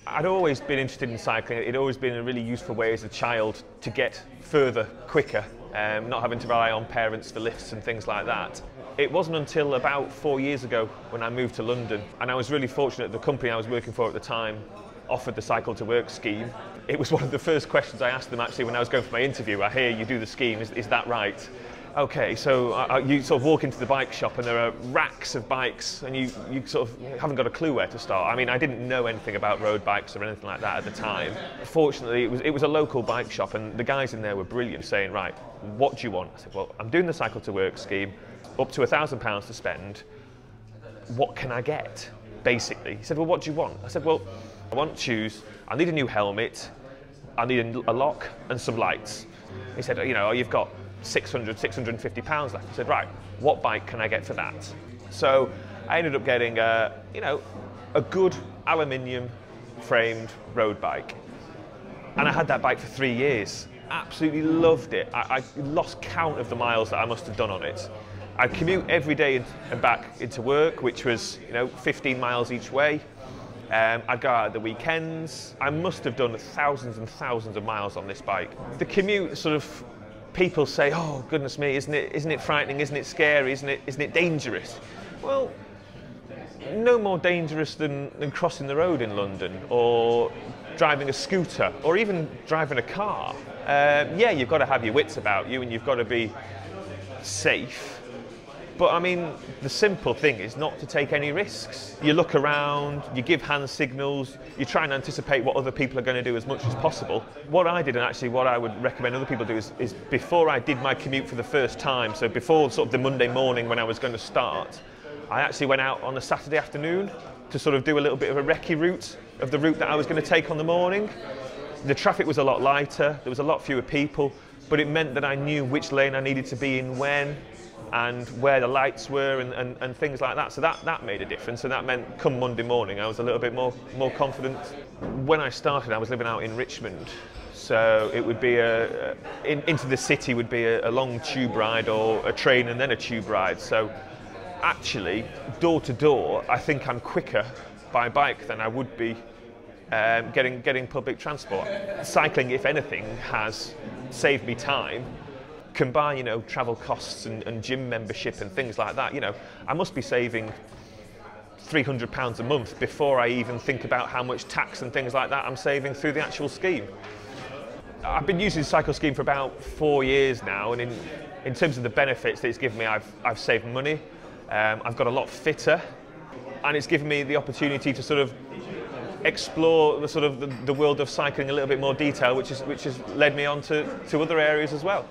I'd always been interested in cycling. It'd always been a really useful way as a child to get further quicker, not having to rely on parents for lifts and things like that. It wasn't until about 4 years ago when I moved to London, and I was really fortunate the company I was working for at the time offered the Cycle to Work scheme. It was one of the first questions I asked them actually when I was going for my interview. I hear you do the scheme, is that right? Okay, so you sort of walk into the bike shop and there are racks of bikes and you sort of haven't got a clue where to start. I mean, I didn't know anything about road bikes or anything like that at the time. Fortunately, it was a local bike shop and the guys in there were brilliant, saying, right, what do you want? I said, well, I'm doing the Cycle to Work scheme, up to £1,000 to spend. What can I get, basically? He said, well, what do you want? I said, well, I want shoes, I need a new helmet, I need a lock and some lights. He said, you know, you've got £650 left. I said, right, what bike can I get for that? So I ended up getting a good aluminium framed road bike. And I had that bike for 3 years. Absolutely loved it. I lost count of the miles that I must have done on it. I'd commute every day and back into work, which was 15 miles each way. I'd go out at the weekends. I must have done thousands and thousands of miles on this bike. The commute sort of, people say, oh goodness me, isn't it frightening, isn't it scary, isn't it dangerous? Well, no more dangerous than crossing the road in London or driving a scooter or even driving a car. Yeah, you've got to have your wits about you and you've got to be safe. But I mean, the simple thing is not to take any risks. You look around, you give hand signals, you try and anticipate what other people are going to do as much as possible. What I did, and actually what I would recommend other people do, is before I did my commute for the first time, so before sort of the Monday morning when I was going to start, I actually went out on a Saturday afternoon to sort of do a little bit of a recce route of the route that I was going to take on the morning. The traffic was a lot lighter, there was a lot fewer people, but it meant that I knew which lane I needed to be in when, and where the lights were and things like that. So that made a difference, and that meant come Monday morning I was a little bit more confident. When I started I was living out in Richmond, so it would be into the city would be a long tube ride or a train and then a tube ride. So actually door to door I think I'm quicker by bike than I would be getting public transport. Cycling, if anything, has saved me time. Combine, travel costs and gym membership and things like that, I must be saving £300 a month before I even think about how much tax and things like that I'm saving through the actual scheme. I've been using the Cyclescheme for about 4 years now, and in terms of the benefits that it's given me, I've saved money, I've got a lot fitter, and it's given me the opportunity to sort of explore the world of cycling in a little bit more detail, which has led me on to other areas as well.